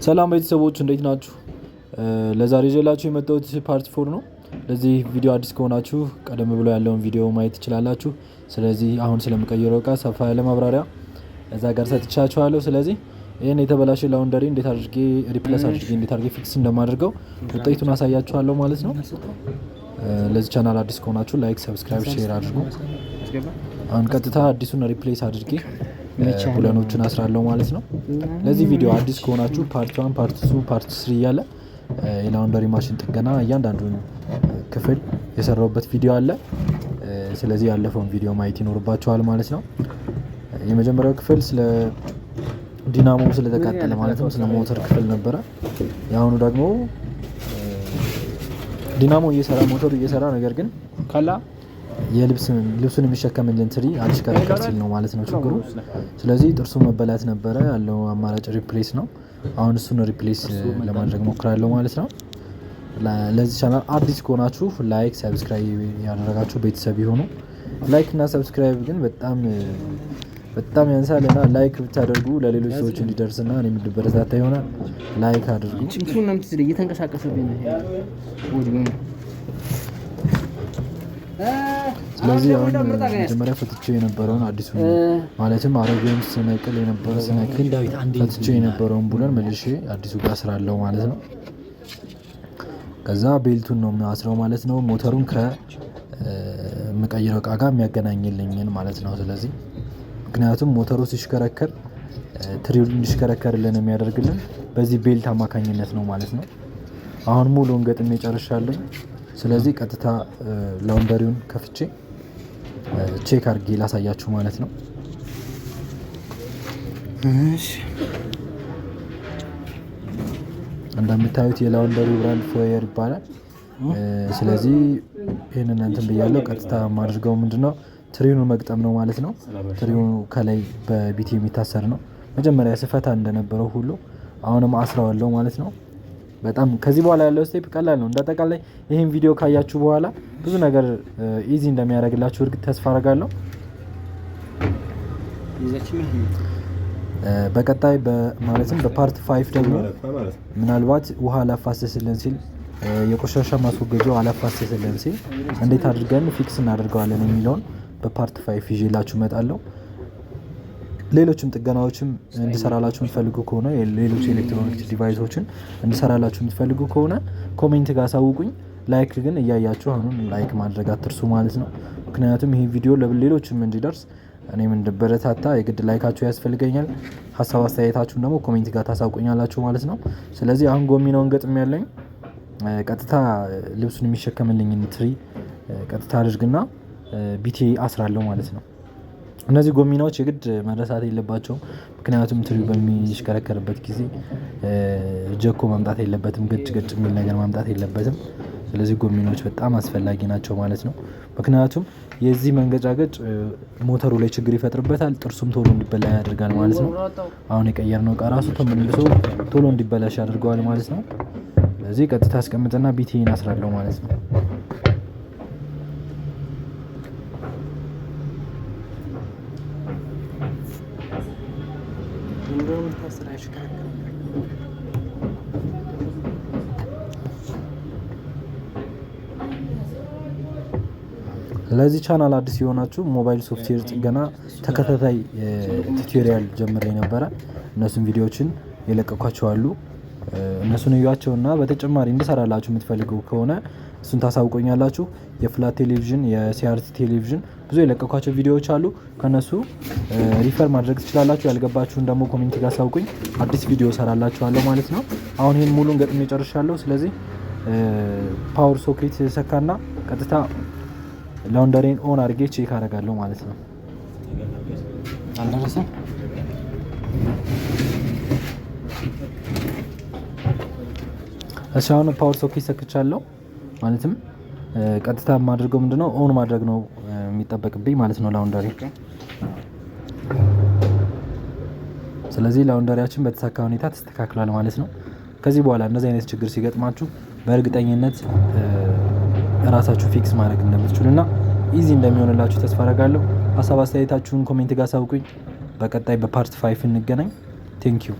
ሰላም ቤተሰቦች እንዴት ናችሁ? ለዛሬ ይዤላችሁ የመጣሁት ፓርት 4 ነው። ለዚህ ቪዲዮ አዲስ ከሆናችሁ ቀደም ብሎ ያለውን ቪዲዮ ማየት ትችላላችሁ። ስለዚህ አሁን ስለምቀይረው እቃ ሰፋ ያለ ማብራሪያ እዛ ጋር ሰጥቻችኋለሁ። ስለዚህ ይሄን የተበላሸ ላውንደሪ እንዴት አድርጌ ሪፕሌስ አድርጌ እንዴት አድርጌ ፊክስ እንደማደርገው ውጤቱን አሳያችኋለሁ ማለት ነው። ለዚህ ቻናል አዲስ ከሆናችሁ ላይክ፣ ሰብስክራይብ፣ ሼር አድርጉ። አሁን ቀጥታ አዲሱን ሪፕሌስ አድርጌ ቡለኖቹን አስራለሁ ማለት ነው። ለዚህ ቪዲዮ አዲስ ከሆናችሁ ፓርት 1 ፓርት 2 ፓርት 3 እያለ የላውንደሪ ማሽን ጥገና እያንዳንዱን ክፍል የሰራሁበት ቪዲዮ አለ። ስለዚህ ያለፈውን ቪዲዮ ማየት ይኖርባችኋል ማለት ነው። የመጀመሪያው ክፍል ስለ ዲናሞ ስለተቃጠለ ማለት ነው፣ ስለ ሞተር ክፍል ነበረ። የአሁኑ ደግሞ ዲናሞ እየሰራ ሞተሩ እየሰራ ነገር ግን ካላ ልብሱን የሚሸከምልን ትሪ አልሽከረከር ሲል ነው ማለት ነው ችግሩ። ስለዚህ ጥርሱ መበላት ነበረ፣ ያለው አማራጭ ሪፕሌስ ነው። አሁን እሱን ሪፕሌስ ለማድረግ ሞክራለሁ ማለት ነው። ለዚህ ቻናል አዲስ ከሆናችሁ ላይክ፣ ሰብስክራይብ ያደረጋችሁ ቤተሰብ ይሁኑ። ላይክ እና ሰብስክራይብ ግን በጣም ያንሳልና ላይክ ብታደርጉ ለሌሎች ሰዎች እንዲደርስና እኔ እንድበረታታ ይሆናል። ላይክ አድርጉ። ስለዚህ አሁን መጀመሪያ ፈትቼ የነበረውን አዲሱ ማለትም አሮጌውን ስነቅል ፈትቼ የነበረውን ቡለን መልሼ አዲሱ ጋር አስራለሁ ማለት ነው። ከዛ ቤልቱን ነው የሚያስረው ማለት ነው፣ ሞተሩን ከመቀየረው እቃ ጋር የሚያገናኝልኝን ማለት ነው። ስለዚህ ምክንያቱም ሞተሩ ሲሽከረከር ትሪውን እንዲሽከረከርልን የሚያደርግልን በዚህ ቤልት አማካኝነት ነው ማለት ነው። አሁን ሙሉውን ገጥሜ ጨርሻለሁ። ስለዚህ ቀጥታ ላውንደሪውን ከፍቼ ቼክ አድርጌ ላሳያችሁ ማለት ነው። እንደምታዩት የላውንደሪው ብራንድ ፎየር ይባላል። ስለዚህ ይህንን እንትን ብያለሁ። ቀጥታ የማደርገው ምንድነው ትሪውን መግጠም ነው ማለት ነው። ትሪው ከላይ በቢቲ የሚታሰር ነው። መጀመሪያ ስፈታ እንደነበረው ሁሉ አሁንም አስረዋለሁ ማለት ነው። በጣም ከዚህ በኋላ ያለው ስቴፕ ቀላል ነው። እንዳጠቃላይ ይህን ቪዲዮ ካያችሁ በኋላ ብዙ ነገር ኢዚ እንደሚያደርግላችሁ እርግጥ ተስፋ አደርጋለሁ። በቀጣይ ማለትም በፓርት 5 ደግሞ ምናልባት ውሃ አላፋሰስልን ሲል የቆሻሻ ማስወገጃው አላፋሰስልን ሲል እንዴት አድርገን ፊክስ እናደርገዋለን የሚለውን በፓርት 5 ይዤላችሁ እመጣለሁ። ሌሎችም ጥገናዎችም እንድሰራላችሁ የምትፈልጉ ከሆነ ሌሎች ኤሌክትሮኒክስ ዲቫይሶችን እንድሰራላችሁ የምትፈልጉ ከሆነ ኮሜንት ጋር አሳውቁኝ። ላይክ ግን እያያችሁ አሁን ላይክ ማድረግ አትርሱ ማለት ነው። ምክንያቱም ይህ ቪዲዮ ለሌሎችም እንዲደርስ እኔም እንድበረታታ የግድ ላይካችሁ ያስፈልገኛል። ሀሳብ አስተያየታችሁን ደግሞ ኮሜንት ጋር ታሳውቁኛላችሁ ማለት ነው። ስለዚህ አሁን ጎሚናውን ገጥም ያለኝ ቀጥታ ልብሱን የሚሸከምልኝን ትሪ ቀጥታ አድርግና ቢቲ አስራለሁ ማለት ነው። እነዚህ ጎሚናዎች የግድ መረሳት የለባቸውም። ምክንያቱም ትሪው በሚሽከረከርበት ጊዜ ጀኮ ማምጣት የለበትም፣ ገጭ የሚል ነገር ማምጣት የለበትም። ስለዚህ ጎሚናዎች በጣም አስፈላጊ ናቸው ማለት ነው። ምክንያቱም የዚህ መንገጫገጭ ሞተሩ ላይ ችግር ይፈጥርበታል፣ ጥርሱም ቶሎ እንዲበላ ያደርጋል ማለት ነው። አሁን የቀየርነው እቃ ራሱ ተመልሶ ቶሎ እንዲበላሽ ያደርገዋል ማለት ነው። ስለዚህ ቀጥታ አስቀምጥና ቢቲን አስራለሁ ማለት ነው። ለዚህ ቻናል አዲስ የሆናችሁ ሞባይል ሶፍትዌር ጥገና ተከታታይ ቱቶሪያል ጀምሬ ነበረ። እነሱን ቪዲዮዎችን የለቀኳቸው አሉ። እነሱን እዩዋቸውና በተጨማሪ እንድሰራላችሁ የምትፈልጉ ከሆነ እሱን ታሳውቆኛላችሁ። የፍላት ቴሌቪዥን፣ የሲአርቲ ቴሌቪዥን ብዙ የለቀኳቸው ቪዲዮዎች አሉ። ከነሱ ሪፈር ማድረግ ትችላላችሁ። ያልገባችሁን ደግሞ ኮሜንት ጋር አሳውቁኝ። አዲስ ቪዲዮ እሰራላችኋለሁ ማለት ነው። አሁን ይሄን ሙሉን ገጥሜ ጨርሻለሁ። ስለዚህ ፓወር ሶኬት ሰካና ቀጥታ ላውንደሪን ኦን አድርጌ ቼክ አደርጋለሁ ማለት ነው። አልደረሰም። እሺ አሁን ፓወር ሶኬት ሰክቻለሁ። ማለትም ቀጥታ የማደርገው ምንድነው ኦን ማድረግ ነው የሚጠበቅብኝ ማለት ነው ላውንደሪ። ስለዚህ ላውንደሪያችን በተሳካ ሁኔታ ተስተካክሏል ማለት ነው። ከዚህ በኋላ እንደዚህ አይነት ችግር ሲገጥማችሁ በእርግጠኝነት ራሳችሁ ፊክስ ማድረግ እንደምትችሉና ኢዚ እንደሚሆንላችሁ ተስፋ አደርጋለሁ። ሀሳብ አስተያየታችሁን ኮሜንት ጋር አሳውቁኝ። በቀጣይ በፓርት 5 እንገናኝ። ቴንክ ዩ